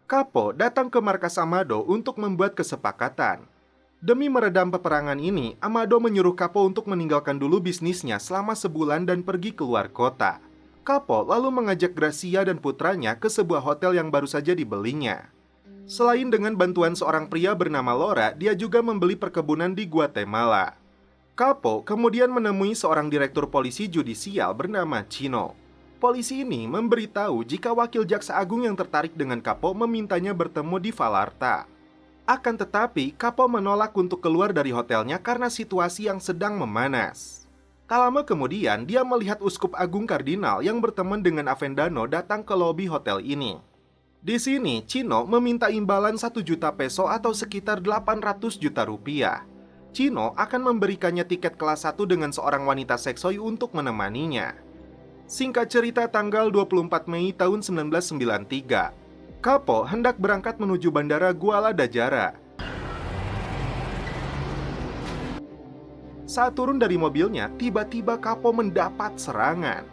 Capo datang ke markas Amado untuk membuat kesepakatan. Demi meredam peperangan ini, Amado menyuruh Capo untuk meninggalkan dulu bisnisnya selama sebulan dan pergi keluar kota. Capo lalu mengajak Gracia dan putranya ke sebuah hotel yang baru saja dibelinya. Selain dengan bantuan seorang pria bernama Laura, dia juga membeli perkebunan di Guatemala. Capo kemudian menemui seorang direktur polisi judisial bernama Chino. Polisi ini memberitahu jika wakil jaksa agung yang tertarik dengan Capo memintanya bertemu di Vallarta. Akan tetapi, Capo menolak untuk keluar dari hotelnya karena situasi yang sedang memanas. Tak lama kemudian, dia melihat Uskup Agung Kardinal yang berteman dengan Avendano datang ke lobi hotel ini. Di sini, Chino meminta imbalan 1 juta peso atau sekitar 800 juta rupiah. Chino akan memberikannya tiket kelas 1 dengan seorang wanita seksoi untuk menemaninya. Singkat cerita, tanggal 24 Mei tahun 1993, Capo hendak berangkat menuju bandara Guadalajara. Saat turun dari mobilnya, tiba-tiba Capo mendapat serangan.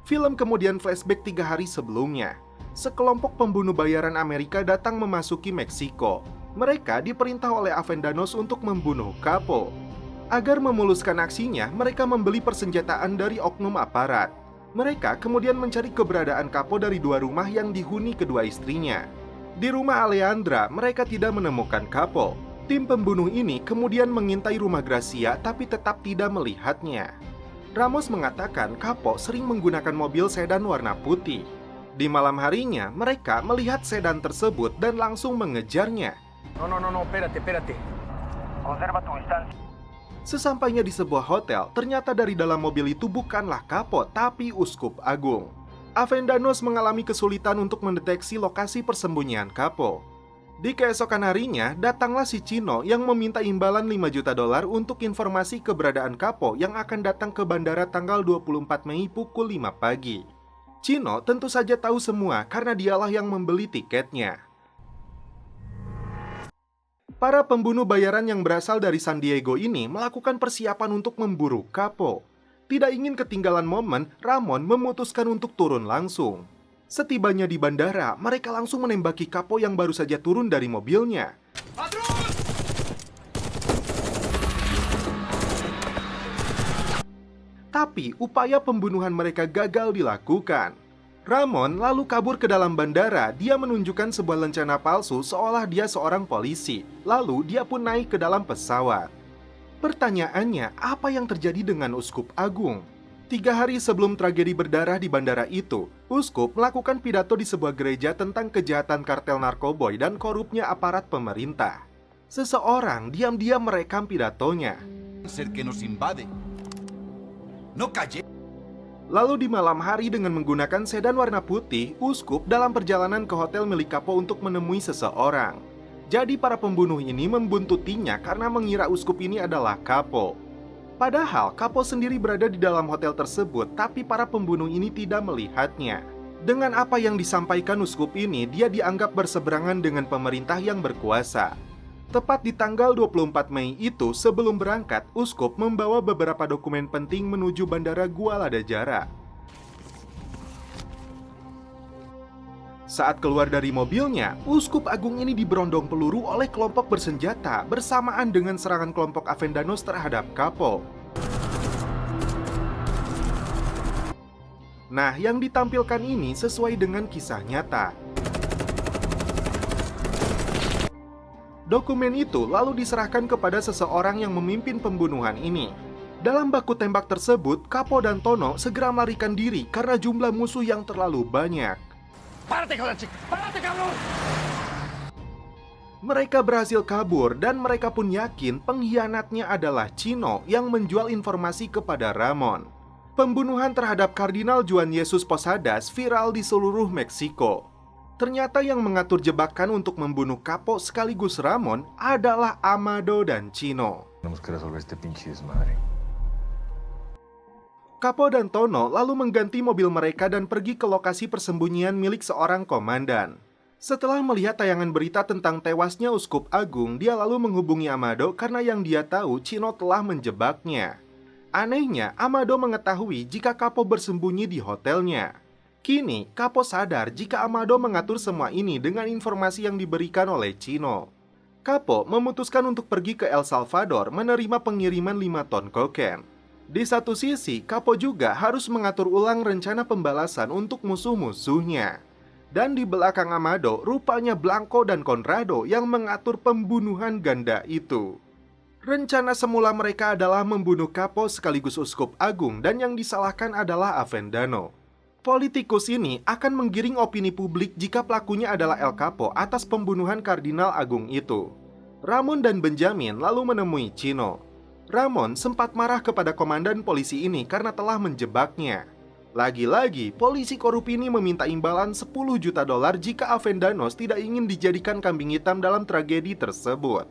Film kemudian flashback 3 hari sebelumnya. Sekelompok pembunuh bayaran Amerika datang memasuki Meksiko. Mereka diperintah oleh Avendanos untuk membunuh Capo. Agar memuluskan aksinya, mereka membeli persenjataan dari oknum aparat. Mereka kemudian mencari keberadaan Capo dari 2 rumah yang dihuni kedua istrinya. Di rumah Alejandra, mereka tidak menemukan Capo. Tim pembunuh ini kemudian mengintai rumah Gracia tapi tetap tidak melihatnya. Ramos mengatakan Capo sering menggunakan mobil sedan warna putih. Di malam harinya, mereka melihat sedan tersebut dan langsung mengejarnya. No, espérate. Observa tu distancia. Sesampainya di sebuah hotel, ternyata dari dalam mobil itu bukanlah Capo, tapi Uskup Agung. Avendanos mengalami kesulitan untuk mendeteksi lokasi persembunyian Capo. Di keesokan harinya, datanglah si Chino yang meminta imbalan 5 juta dolar untuk informasi keberadaan Capo yang akan datang ke bandara tanggal 24 Mei pukul 5 pagi. Chino tentu saja tahu semua karena dialah yang membeli tiketnya. Para pembunuh bayaran yang berasal dari San Diego ini melakukan persiapan untuk memburu Capo. Tidak ingin ketinggalan momen, Ramon memutuskan untuk turun langsung. Setibanya di bandara, mereka langsung menembaki Capo yang baru saja turun dari mobilnya. Tapi upaya pembunuhan mereka gagal dilakukan. Ramon lalu kabur ke dalam bandara. Dia menunjukkan sebuah lencana palsu seolah dia seorang polisi. Lalu dia pun naik ke dalam pesawat. Pertanyaannya, apa yang terjadi dengan Uskup Agung? 3 hari sebelum tragedi berdarah di bandara itu, Uskup melakukan pidato di sebuah gereja tentang kejahatan kartel narkoboy dan korupnya aparat pemerintah. Seseorang diam-diam merekam pidatonya. Lalu di malam hari dengan menggunakan sedan warna putih, Uskup dalam perjalanan ke hotel milik Capo untuk menemui seseorang. Jadi para pembunuh ini membuntutinya karena mengira Uskup ini adalah Capo. Padahal Capo sendiri berada di dalam hotel tersebut, tapi para pembunuh ini tidak melihatnya. Dengan apa yang disampaikan Uskup ini, dia dianggap berseberangan dengan pemerintah yang berkuasa. Tepat di tanggal 24 Mei itu, sebelum berangkat, Uskup membawa beberapa dokumen penting menuju bandara Guadalajara. Saat keluar dari mobilnya, Uskup Agung ini diberondong peluru oleh kelompok bersenjata bersamaan dengan serangan kelompok Avendanos terhadap Capo. Nah, yang ditampilkan ini sesuai dengan kisah nyata. Dokumen itu lalu diserahkan kepada seseorang yang memimpin pembunuhan ini. Dalam baku tembak tersebut, Capo dan Tono segera melarikan diri karena jumlah musuh yang terlalu banyak. Párate, cabrón. Mereka berhasil kabur dan mereka pun yakin pengkhianatnya adalah Chino yang menjual informasi kepada Ramon. Pembunuhan terhadap Kardinal Juan Jesus Posadas viral di seluruh Meksiko. Ternyata yang mengatur jebakan untuk membunuh Capo sekaligus Ramon adalah Amado dan Chino. Capo dan Tono lalu mengganti mobil mereka dan pergi ke lokasi persembunyian milik seorang komandan. Setelah melihat tayangan berita tentang tewasnya Uskup Agung, dia lalu menghubungi Amado karena yang dia tahu Chino telah menjebaknya. Anehnya, Amado mengetahui jika Capo bersembunyi di hotelnya. Kini, Capo sadar jika Amado mengatur semua ini dengan informasi yang diberikan oleh Chino. Capo memutuskan untuk pergi ke El Salvador menerima pengiriman 5 ton kokain. Di satu sisi, Capo juga harus mengatur ulang rencana pembalasan untuk musuh-musuhnya. Dan di belakang Amado, rupanya Blanco dan Conrado yang mengatur pembunuhan ganda itu. Rencana semula mereka adalah membunuh Capo sekaligus uskup agung dan yang disalahkan adalah Avendano. Politikus ini akan menggiring opini publik jika pelakunya adalah El Capo atas pembunuhan Kardinal Agung itu. Ramon dan Benjamin lalu menemui Chino. Ramon sempat marah kepada komandan polisi ini karena telah menjebaknya. Lagi-lagi, polisi korup ini meminta imbalan 10 juta dolar jika Avendanos tidak ingin dijadikan kambing hitam dalam tragedi tersebut.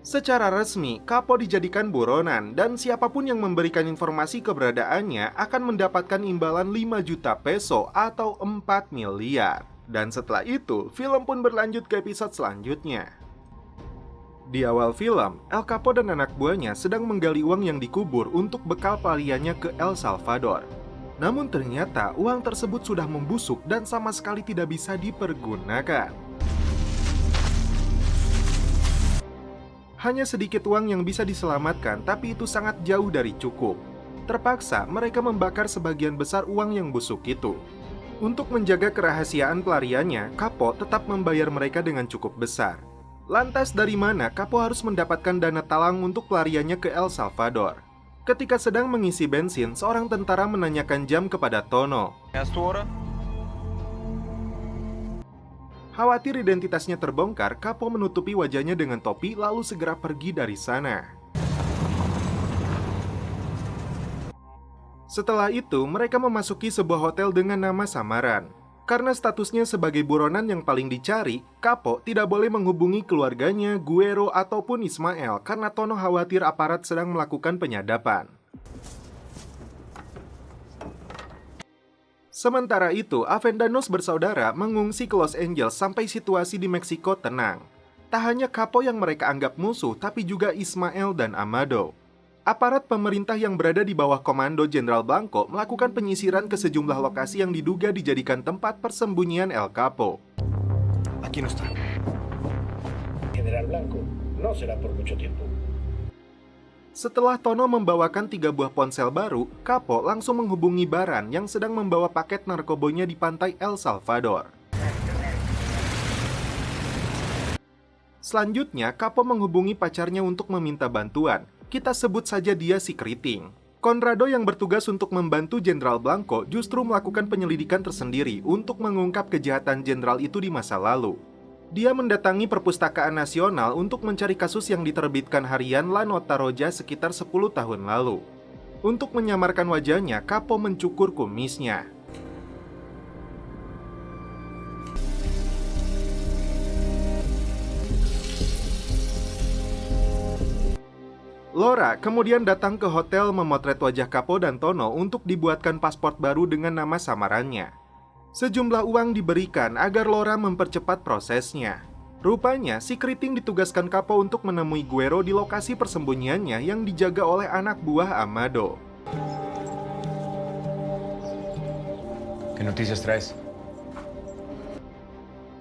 Secara resmi, Capo dijadikan buronan dan siapapun yang memberikan informasi keberadaannya akan mendapatkan imbalan 5 juta peso atau 4 miliar. Dan setelah itu, film pun berlanjut ke episode selanjutnya. Di awal film, El Capo dan anak buahnya sedang menggali uang yang dikubur untuk bekal pelariannya ke El Salvador. Namun ternyata uang tersebut sudah membusuk dan sama sekali tidak bisa dipergunakan. Hanya sedikit uang yang bisa diselamatkan, tapi itu sangat jauh dari cukup. Terpaksa mereka membakar sebagian besar uang yang busuk itu. Untuk menjaga kerahasiaan pelariannya, Capo tetap membayar mereka dengan cukup besar. Lantas dari mana Capo harus mendapatkan dana talang untuk pelariannya ke El Salvador? Ketika sedang mengisi bensin, seorang tentara menanyakan jam kepada Tono. Khawatir identitasnya terbongkar, Capo menutupi wajahnya dengan topi lalu segera pergi dari sana. Setelah itu, mereka memasuki sebuah hotel dengan nama samaran. Karena statusnya sebagai buronan yang paling dicari, Capo tidak boleh menghubungi keluarganya, Guero, ataupun Ismael karena Tono khawatir aparat sedang melakukan penyadapan. Sementara itu, Avendanos bersaudara mengungsi ke Los Angeles sampai situasi di Meksiko tenang. Tak hanya Capo yang mereka anggap musuh, tapi juga Ismael dan Amado. Aparat pemerintah yang berada di bawah komando Jenderal Blanco melakukan penyisiran ke sejumlah lokasi yang diduga dijadikan tempat persembunyian El Capo. Aquí no está. General Blanco, no será por mucho tiempo. Setelah Tono membawakan 3 buah ponsel baru, Capo langsung menghubungi Baran yang sedang membawa paket narkobonya di pantai El Salvador. Selanjutnya, Capo menghubungi pacarnya untuk meminta bantuan. Kita sebut saja dia si Keriting. Conrado yang bertugas untuk membantu Jenderal Blanco justru melakukan penyelidikan tersendiri untuk mengungkap kejahatan jenderal itu di masa lalu. Dia mendatangi Perpustakaan Nasional untuk mencari kasus yang diterbitkan harian La Nota Roja sekitar 10 tahun lalu. Untuk menyamarkan wajahnya, Capo mencukur kumisnya. Laura kemudian datang ke hotel memotret wajah Capo dan Tono untuk dibuatkan paspor baru dengan nama samarannya. Sejumlah uang diberikan agar Laura mempercepat prosesnya. Rupanya, si Keriting ditugaskan Capo untuk menemui Guero di lokasi persembunyiannya yang dijaga oleh anak buah Amado. ¿Qué noticias traes?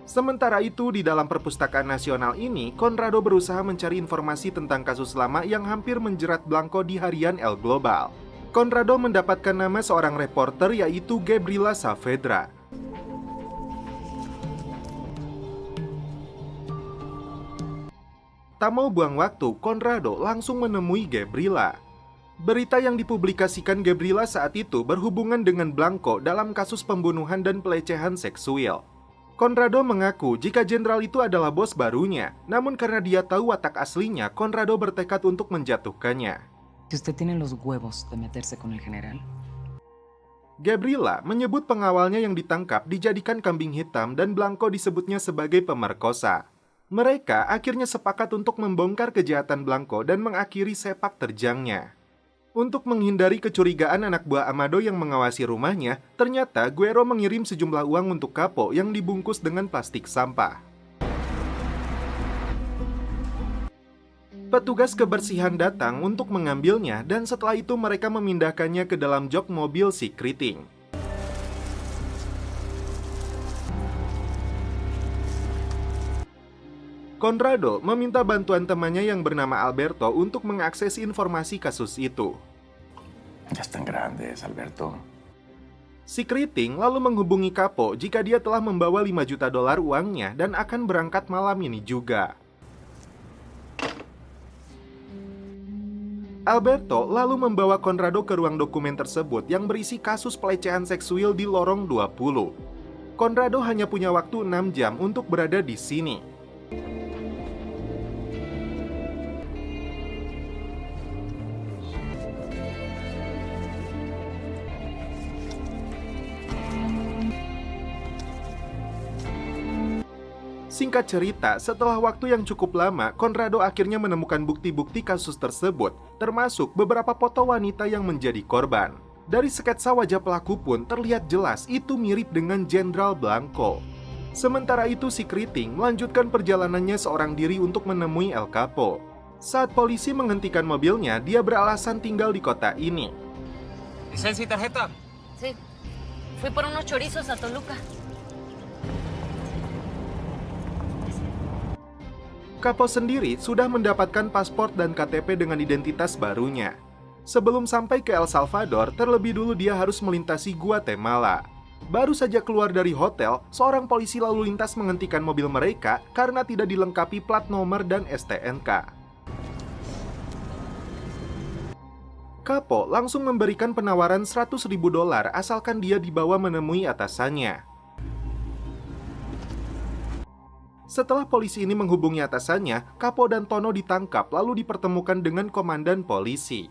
Sementara itu, di dalam Perpustakaan Nasional ini, Conrado berusaha mencari informasi tentang kasus lama yang hampir menjerat Blanco di harian El Global. Conrado mendapatkan nama seorang reporter yaitu Gabriela Saavedra. Tak mau buang waktu, Conrado langsung menemui Gabriela. Berita yang dipublikasikan Gabriela saat itu berhubungan dengan Blanco dalam kasus pembunuhan dan pelecehan seksual. Conrado mengaku jika jenderal itu adalah bos barunya, namun karena dia tahu watak aslinya, Conrado bertekad untuk menjatuhkannya. Si usted tiene los huevos de meterse con el general. Gabriela menyebut pengawalnya yang ditangkap dijadikan kambing hitam dan Blanco disebutnya sebagai pemerkosa. Mereka akhirnya sepakat untuk membongkar kejahatan Blanco dan mengakhiri sepak terjangnya. Untuk menghindari kecurigaan anak buah Amado yang mengawasi rumahnya, ternyata Guero mengirim sejumlah uang untuk Capo yang dibungkus dengan plastik sampah. Petugas kebersihan datang untuk mengambilnya dan setelah itu mereka memindahkannya ke dalam jok mobil si keriting. Conrado meminta bantuan temannya yang bernama Alberto untuk mengakses informasi kasus itu. Ya están grandes, Alberto. Si keriting lalu menghubungi Capo jika dia telah membawa 5 juta dolar uangnya dan akan berangkat malam ini juga. Alberto lalu membawa Conrado ke ruang dokumen tersebut yang berisi kasus pelecehan seksual di lorong 20. Conrado hanya punya waktu 6 jam untuk berada di sini. Singkat cerita, setelah waktu yang cukup lama, Conrado akhirnya menemukan bukti-bukti kasus tersebut, termasuk beberapa foto wanita yang menjadi korban. Dari sketsa wajah pelaku pun terlihat jelas itu mirip dengan Jenderal Blanco. Sementara itu si keriting melanjutkan perjalanannya seorang diri untuk menemui El Capo. Saat polisi menghentikan mobilnya, dia beralasan tinggal di kota ini. ¿Licencia y tarjeta? Sí. Fui por unos chorizos a Toluca. Capo sendiri sudah mendapatkan paspor dan KTP dengan identitas barunya. Sebelum sampai ke El Salvador, terlebih dulu dia harus melintasi Guatemala. Baru saja keluar dari hotel, seorang polisi lalu lintas menghentikan mobil mereka karena tidak dilengkapi plat nomor dan STNK. Capo langsung memberikan penawaran 100.000 dolar asalkan dia dibawa menemui atasannya. Setelah polisi ini menghubungi atasannya, Capo dan Tono ditangkap lalu dipertemukan dengan komandan polisi.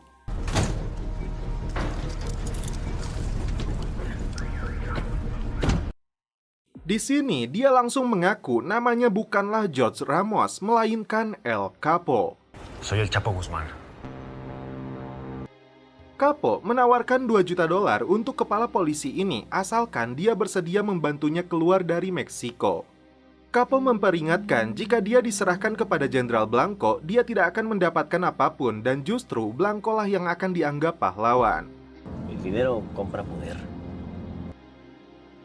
Di sini, dia langsung mengaku namanya bukanlah George Ramos, melainkan El Capo. Soy el Chapo Guzmán. Capo menawarkan 2 juta dolar untuk kepala polisi ini asalkan dia bersedia membantunya keluar dari Meksiko. Capo memperingatkan jika dia diserahkan kepada Jenderal Blanco, dia tidak akan mendapatkan apapun dan justru Blanco lah yang akan dianggap pahlawan. El dinero compra poder.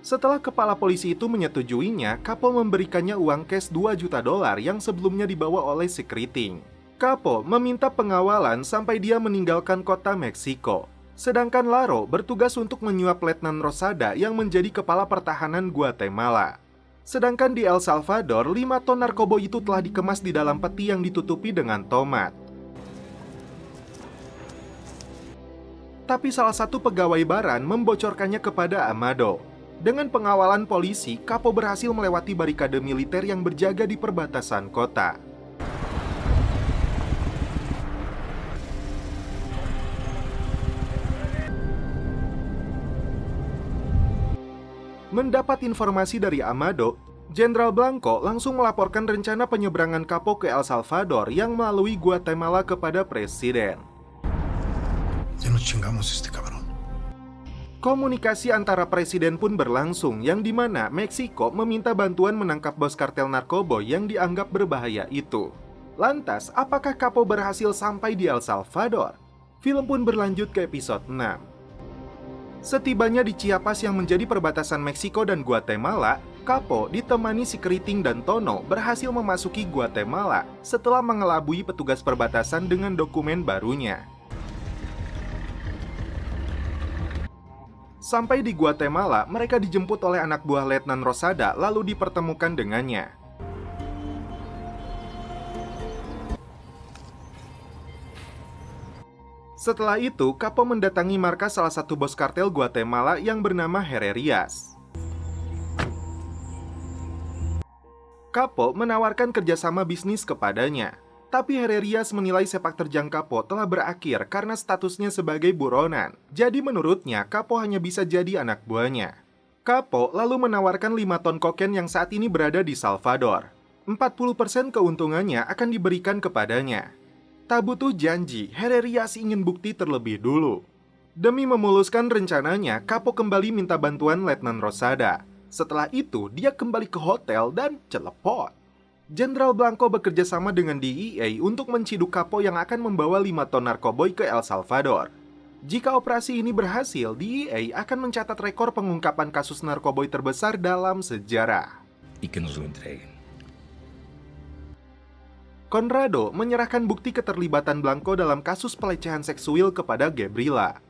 Setelah kepala polisi itu menyetujuinya, Capo memberikannya uang cash 2 juta dolar yang sebelumnya dibawa oleh si keriting. Capo meminta pengawalan sampai dia meninggalkan kota Meksiko. Sedangkan Laro bertugas untuk menyuap Letnan Rosada yang menjadi kepala pertahanan Guatemala. Sedangkan di El Salvador, 5 ton narkoba itu telah dikemas di dalam peti yang ditutupi dengan tomat. Tapi salah satu pegawai Baran membocorkannya kepada Amado. Dengan pengawalan polisi, Capo berhasil melewati barikade militer yang berjaga di perbatasan kota. Mendapat informasi dari Amado, Jenderal Blanco langsung melaporkan rencana penyeberangan Capo ke El Salvador yang melalui Guatemala kepada Presiden. Ya nos chingamos este cabrón. Komunikasi antara presiden pun berlangsung, yang dimana Meksiko meminta bantuan menangkap bos kartel narkoba yang dianggap berbahaya itu. Lantas, apakah Capo berhasil sampai di El Salvador? Film pun berlanjut ke episode 6. Setibanya di Chiapas yang menjadi perbatasan Meksiko dan Guatemala, Capo ditemani si keriting dan Tono berhasil memasuki Guatemala setelah mengelabui petugas perbatasan dengan dokumen barunya. Sampai di Guatemala, mereka dijemput oleh anak buah Letnan Rosada lalu dipertemukan dengannya. Setelah itu, Capo mendatangi markas salah satu bos kartel Guatemala yang bernama Herrerias. Capo menawarkan kerjasama bisnis kepadanya, tapi Herrerias menilai sepak terjang Capo telah berakhir karena statusnya sebagai buronan. Jadi menurutnya, Capo hanya bisa jadi anak buahnya. Capo lalu menawarkan 5 ton kokain yang saat ini berada di Salvador. 40% keuntungannya akan diberikan kepadanya. Tak butuh janji, Herrerias ingin bukti terlebih dulu. Demi memuluskan rencananya, Capo kembali minta bantuan Letnan Rosada. Setelah itu, dia kembali ke hotel dan celepot. Jenderal Blanco bekerja sama dengan DEA untuk menciduk Capo yang akan membawa 5 ton narkoboy ke El Salvador. Jika operasi ini berhasil, DEA akan mencatat rekor pengungkapan kasus narkoboy terbesar dalam sejarah. Y que nos lo entreguen. Conrado menyerahkan bukti keterlibatan Blanco dalam kasus pelecehan seksual kepada Gabriela.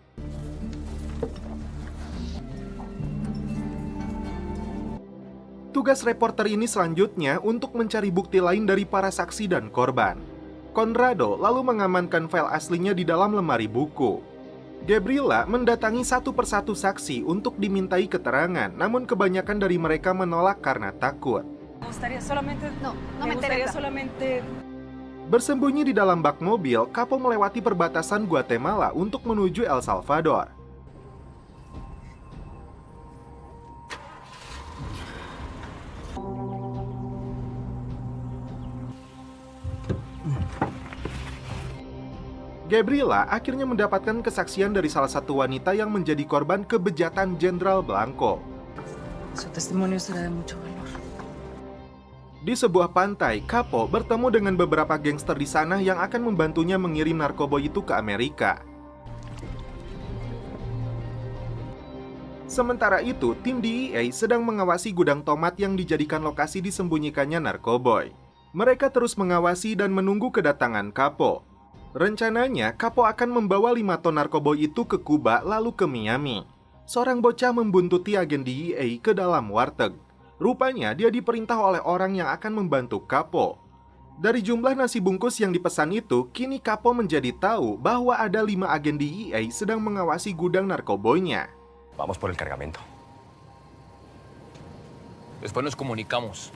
Tugas reporter ini selanjutnya untuk mencari bukti lain dari para saksi dan korban. Conrado lalu mengamankan file aslinya di dalam lemari buku. Gabriela mendatangi satu persatu saksi untuk dimintai keterangan, namun kebanyakan dari mereka menolak karena takut. Bersembunyi di dalam bak mobil, Capo melewati perbatasan Guatemala untuk menuju El Salvador. Gabriela akhirnya mendapatkan kesaksian dari salah satu wanita yang menjadi korban kebejatan Jenderal Blanco. Su testimonio será de mucho valor. Di sebuah pantai, Capo bertemu dengan beberapa gangster di sana yang akan membantunya mengirim narkoboy itu ke Amerika. Sementara itu, tim DEA sedang mengawasi gudang tomat yang dijadikan lokasi disembunyikannya narkoboy. Mereka terus mengawasi dan menunggu kedatangan Capo. Rencananya, Capo akan membawa 5 ton narkoboy itu ke Kuba lalu ke Miami. Seorang bocah membuntuti agen DEA ke dalam warteg. Rupanya dia diperintah oleh orang yang akan membantu Capo. Dari jumlah nasi bungkus yang dipesan itu, kini Capo menjadi tahu bahwa ada 5 agen DEA sedang mengawasi gudang narkoboynya. Vamos por el cargamento. Después nos comunicamos.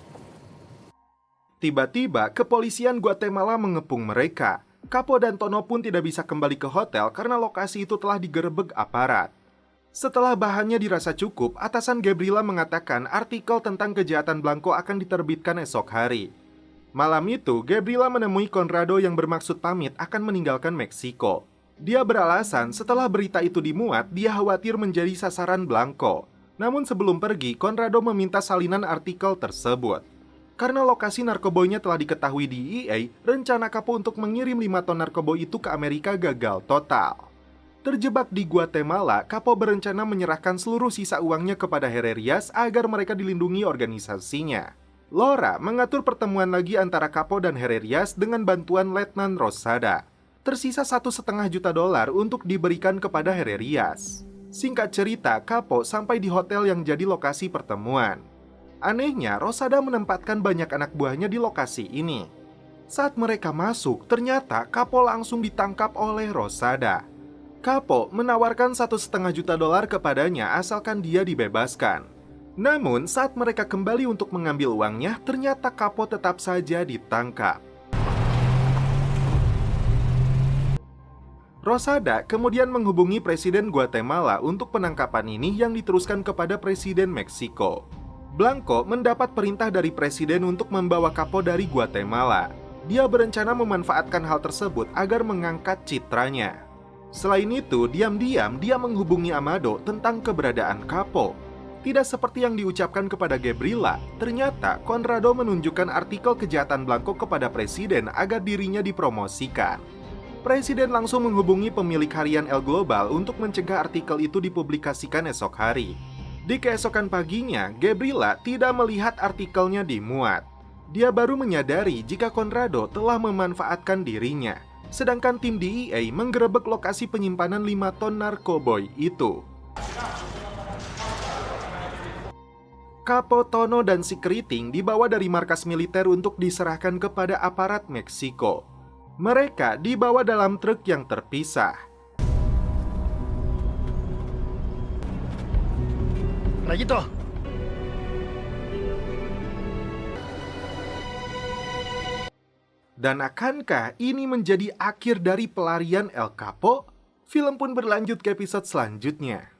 Tiba-tiba, kepolisian Guatemala mengepung mereka. Capo dan Tono pun tidak bisa kembali ke hotel karena lokasi itu telah digerebek aparat. Setelah bahannya dirasa cukup, atasan Gabriela mengatakan artikel tentang kejahatan Blanco akan diterbitkan esok hari. Malam itu, Gabriela menemui Conrado yang bermaksud pamit akan meninggalkan Meksiko. Dia beralasan setelah berita itu dimuat, dia khawatir menjadi sasaran Blanco. Namun sebelum pergi, Conrado meminta salinan artikel tersebut. Karena lokasi narkoboynya telah diketahui DEA, rencana Capo untuk mengirim 5 ton narkoboy itu ke Amerika gagal total. Terjebak di Guatemala, Capo berencana menyerahkan seluruh sisa uangnya kepada Herrerias agar mereka dilindungi organisasinya. Laura mengatur pertemuan lagi antara Capo dan Herrerias dengan bantuan Letnan Rosada. Tersisa $1,5 juta untuk diberikan kepada Herrerias. Singkat cerita, Capo sampai di hotel yang jadi lokasi pertemuan. Anehnya, Rosada menempatkan banyak anak buahnya di lokasi ini. Saat mereka masuk, ternyata Capo langsung ditangkap oleh Rosada. Capo menawarkan $1,5 juta kepadanya asalkan dia dibebaskan. Namun, saat mereka kembali untuk mengambil uangnya, ternyata Capo tetap saja ditangkap. Rosada kemudian menghubungi Presiden Guatemala untuk penangkapan ini yang diteruskan kepada Presiden Meksiko. Blanco mendapat perintah dari Presiden untuk membawa Capo dari Guatemala. Dia berencana memanfaatkan hal tersebut agar mengangkat citranya. Selain itu, diam-diam dia menghubungi Amado tentang keberadaan Capo. Tidak seperti yang diucapkan kepada Gabriela, ternyata Conrado menunjukkan artikel kejahatan Blanco kepada Presiden agar dirinya dipromosikan. Presiden langsung menghubungi pemilik harian El Global untuk mencegah artikel itu dipublikasikan esok hari. Di keesokan paginya, Gabriela tidak melihat artikelnya dimuat. Dia baru menyadari jika Conrado telah memanfaatkan dirinya. Sedangkan tim DEA menggerebek lokasi penyimpanan 5 ton narkoboy itu. Capo, Tono, dan si keriting dibawa dari markas militer untuk diserahkan kepada aparat Meksiko. Mereka dibawa dalam truk yang terpisah. Rayito. Dan akankah ini menjadi akhir dari pelarian El Capo? Film pun berlanjut ke episode selanjutnya.